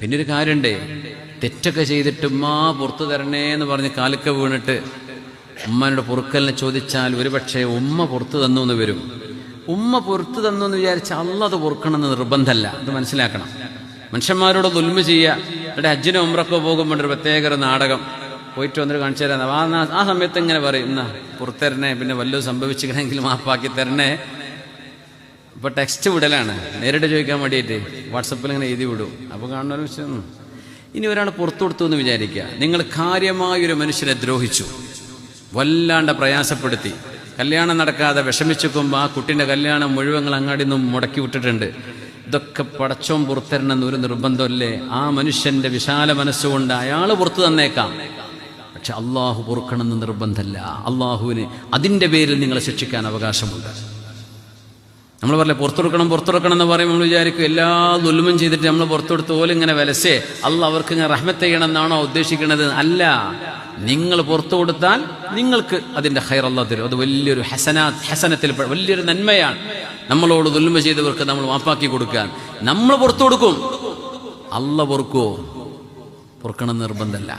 പിന്നെ ഒരു കാര്യമുണ്ട്, തെറ്റൊക്കെ ചെയ്തിട്ട് ഉമ്മ പുറത്തു തരണേ എന്ന് പറഞ്ഞ് കാലൊക്കെ വീണിട്ട് ഉമ്മനോട് പൊറുക്കലിനെ ചോദിച്ചാൽ ഒരുപക്ഷെ ഉമ്മ പുറത്തു തന്നു എന്ന് വരും. ഉമ്മ പുറത്തു തന്നു എന്ന് വിചാരിച്ചാൽ അള്ളാഹ് അത് പൊറുക്കണമെന്ന് നിർബന്ധമല്ല. ഇത് മനസ്സിലാക്കണം. മനുഷ്യന്മാരോട് ദുൽമ ചെയ്യുക. എന്നിട്ട് ഹജ്ജിനോ ഉംറക്കോ പോകുമ്പോൾ ഒരു പ്രത്യേക ഒരു നാടകം പോയിട്ട് വന്നിട്ട് കാണിച്ചു തരാം. ആ സമയത്ത് ഇങ്ങനെ പറയും, എന്നാ പുറത്തരണേ, പിന്നെ വല്ലതും സംഭവിച്ചിക്കണമെങ്കിൽ മാപ്പാക്കി തരണേ. ഇപ്പൊ ടെക്സ്റ്റ് വിടലാണ്, നേരിട്ട് ചോദിക്കാൻ വേണ്ടിയിട്ട് വാട്സപ്പിൽ ഇങ്ങനെ എഴുതി വിടും. അപ്പോൾ കാണുന്ന ഒരു വിഷയം, ഇനി ഒരാൾ പുറത്തു കൊടുത്തു എന്ന് വിചാരിക്കുക, നിങ്ങൾ കാര്യമായൊരു മനുഷ്യനെ ദ്രോഹിച്ചു, വല്ലാണ്ട് പ്രയാസപ്പെടുത്തി, കല്യാണം നടക്കാതെ വിഷമിച്ചുക്കുമ്പോൾ ആ കുട്ടീൻ്റെ കല്യാണം മുഴുവൻ അങ്ങാടി നിന്നും മുടക്കി വിട്ടിട്ടുണ്ട്. ഇതൊക്കെ പടച്ചോൻ പുറത്തരണമെന്ന് ഒരു നിർബന്ധമല്ലേ? ആ മനുഷ്യന്റെ വിശാല മനസ്സുകൊണ്ട് അയാൾ പുറത്തു തന്നേക്കാം, പക്ഷെ അള്ളാഹു പൊറുക്കണമെന്ന് നിർബന്ധമല്ല. അള്ളാഹുവിന് അതിൻ്റെ പേരിൽ നിങ്ങളെ ശിക്ഷിക്കാൻ അവകാശമുണ്ട്. നമ്മൾ പറയില്ലേ പുറത്തെടുക്കണം എന്ന് പറയുമ്പോൾ നമ്മൾ വിചാരിക്കും എല്ലാ ദുൽമും ചെയ്തിട്ട് നമ്മൾ പുറത്തെടുത്ത് പോലും ഇങ്ങനെ വിലസേ അള്ളാഹ് അവർക്ക് ഇങ്ങനെ റഹ്മത്ത് ചെയ്യണം എന്നാണോ ഉദ്ദേശിക്കുന്നത്? അല്ല. നിങ്ങൾ പുറത്തു കൊടുത്താൽ നിങ്ങൾക്ക് അതിൻ്റെ ഖൈർ അല്ലാഹ് തരും. അത് വലിയൊരു ഹസനത്തിൽ വലിയൊരു നന്മയാണ്. നമ്മളോട് ദുൽമ ചെയ്തവർക്ക് നമ്മൾ മാപ്പാക്കി കൊടുക്കാൻ നമ്മൾ പുറത്തു കൊടുക്കും. അള്ളാഹ് പൊറുക്കോ? പൊറുക്കണം നിർബന്ധമല്ല.